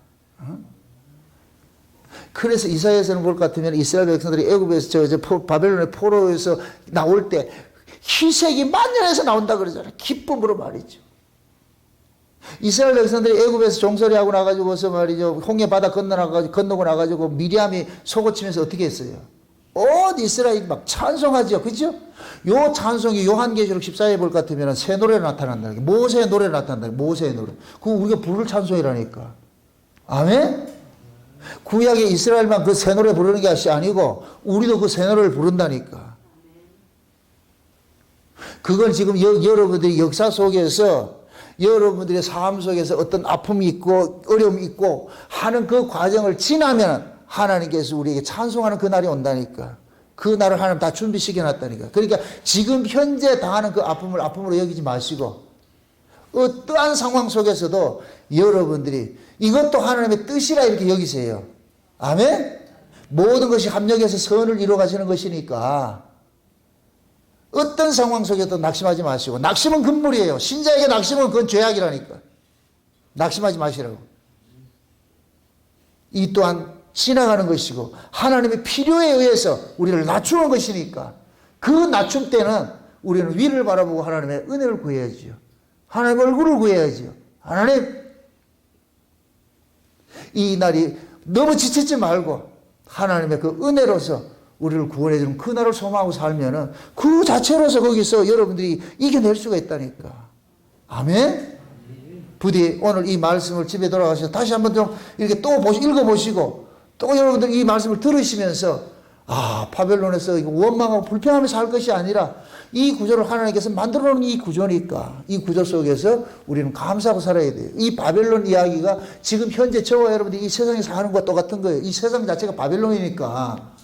A: 그래서 이사야서는 볼 것 같으면 이스라엘 백성들이 애굽에서 바벨론의 포로에서 나올 때 희색이 만연해서 나온다 그러잖아요. 기쁨으로 말이죠. 이스라엘 백성들이 애굽에서 종살이하고 나가지고서 말이죠. 홍해 바다 건너고 나가지고 미리암이 속고치면서 어떻게 했어요? 온 이스라엘이 막 찬송하죠. 그죠? 요 찬송이 요한계시록 14에 볼 것 같으면 새 노래로 나타난다는 게 모세의 노래로 나타난다는 게 모세의 노래. 그거 우리가 부를 찬송이라니까. 아멘? 구약의 이스라엘만 그 새 노래 부르는 게 아니고 우리도 그 새 노래를 부른다니까. 그건 지금 여러분들이 역사 속에서 여러분들의 삶 속에서 어떤 아픔이 있고 어려움이 있고 하는 그 과정을 지나면 하나님께서 우리에게 찬송하는 그 날이 온다니까. 그 날을 하나님 다 준비시켜 놨다니까. 그러니까 지금 현재 당하는 그 아픔을 아픔으로 여기지 마시고 어떠한 상황 속에서도 여러분들이 이것도 하나님의 뜻이라 이렇게 여기세요. 아멘? 모든 것이 합력해서 선을 이루어 가시는 것이니까 어떤 상황 속에도 낙심하지 마시고, 낙심은 금물이에요. 신자에게 낙심은 그건 죄악이라니까. 낙심하지 마시라고. 이 또한 지나가는 것이고 하나님의 필요에 의해서 우리를 낮추는 것이니까 그 낮춤 때는 우리는 위를 바라보고 하나님의 은혜를 구해야지요. 하나님의 얼굴을 구해야지요. 하나님, 이 날이 너무 지치지 말고 하나님의 그 은혜로서 우리를 구원해 주는 그 날을 소망하고 살면은 그 자체로서 거기서 여러분들이 이겨낼 수가 있다니까. 아멘? 부디 오늘 이 말씀을 집에 돌아가셔서 다시 한번 좀 이렇게 또 읽어보시고 또 여러분들 이 말씀을 들으시면서 바벨론에서 원망하고 불평하면서 살 것이 아니라 이 구조를 하나님께서 만들어 놓은 이 구조니까 이 구조 속에서 우리는 감사하고 살아야 돼요. 이 바벨론 이야기가 지금 현재 저와 여러분들이 이 세상에서 하는 것과 똑같은 거예요. 이 세상 자체가 바벨론이니까.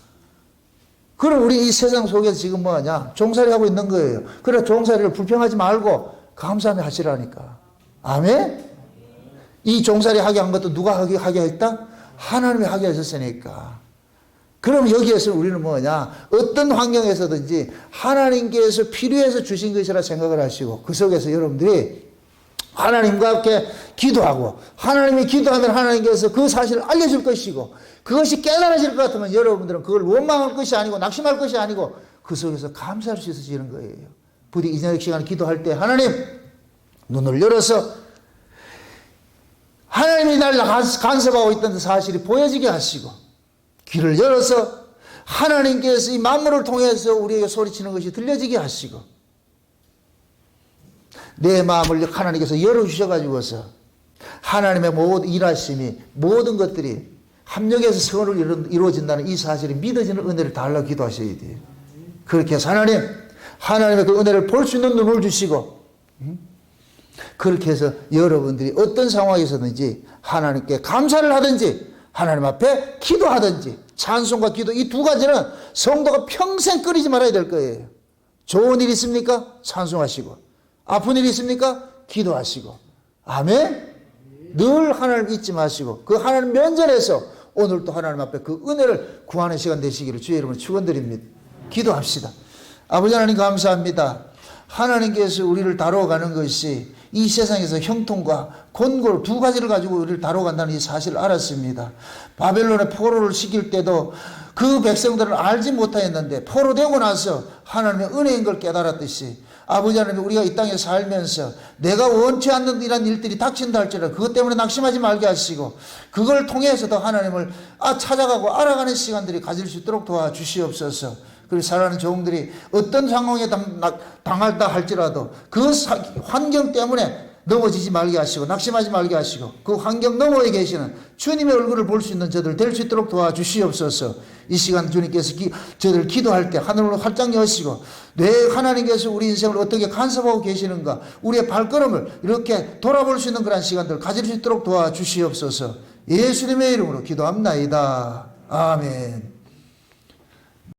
A: 그럼 우리 이 세상 속에서 지금 뭐하냐? 종살이 하고 있는 거예요. 그래 종살이를 불평하지 말고 감사하며 하시라니까. 아멘? 이 종살이 하게 한 것도 누가 하게 했다? 하나님이 하게 하셨으니까. 그럼 여기에서 우리는 뭐냐? 어떤 환경에서든지 하나님께서 필요해서 주신 것이라 생각을 하시고 그 속에서 여러분들이 하나님과 함께 기도하고 하나님이 기도하면 하나님께서 그 사실을 알려줄 것이고 그것이 깨달아질 것 같으면 여러분들은 그걸 원망할 것이 아니고 낙심할 것이 아니고 그 속에서 감사할 수 있어지는 거예요. 부디 이 저녁 시간에 기도할 때 하나님 눈을 열어서 하나님이 날 간섭하고 있던 사실이 보여지게 하시고 귀를 열어서 하나님께서 이 만물을 통해서 우리에게 소리치는 것이 들려지게 하시고 내 마음을 하나님께서 열어주셔가지고서 하나님의 모든 일하심이 모든 것들이 합력해서 선을 이루어진다는 이 사실이 믿어지는 은혜를 달라고 기도하셔야 돼요. 그렇게 해서 하나님의 그 은혜를 볼 수 있는 눈을 주시고 그렇게 해서 여러분들이 어떤 상황에서든지 하나님께 감사를 하든지 하나님 앞에 기도하든지 찬송과 기도 이 두 가지는 성도가 평생 끊이지 말아야 될 거예요. 좋은 일 있습니까? 찬송하시고 아픈 일 있습니까? 기도하시고 아멘? 늘 하나님 잊지 마시고 그 하나님 면전에서 오늘도 하나님 앞에 그 은혜를 구하는 시간 되시기를 주의 이름으로 축원드립니다. 기도합시다. 아버지 하나님 감사합니다. 하나님께서 우리를 다뤄가는 것이 이 세상에서 형통과 곤골 두 가지를 가지고 우리를 다뤄간다는 이 사실을 알았습니다. 바벨론의 포로를 시킬 때도 그 백성들은 알지 못하였는데 포로되고 나서 하나님의 은혜인 걸 깨달았듯이 아버지 하나님 우리가 이 땅에 살면서 내가 원치 않는 이런 일들이 닥친다 할지라도 그것 때문에 낙심하지 말게 하시고 그걸 통해서도 하나님을 찾아가고 알아가는 시간들이 가질 수 있도록 도와주시옵소서. 그리고 사랑하는 종들이 어떤 상황에 당할다 할지라도 그 환경 때문에 넘어지지 말게 하시고 낙심하지 말게 하시고 그 환경 너머에 계시는 주님의 얼굴을 볼 수 있는 저들 될 수 있도록 도와주시옵소서. 이 시간 주님께서 저들 기도할 때 하늘로 활짝 여시고 내 하나님께서 우리 인생을 어떻게 간섭하고 계시는가 우리의 발걸음을 이렇게 돌아볼 수 있는 그런 시간들 가질 수 있도록 도와주시옵소서. 예수님의 이름으로 기도합나이다. 아멘.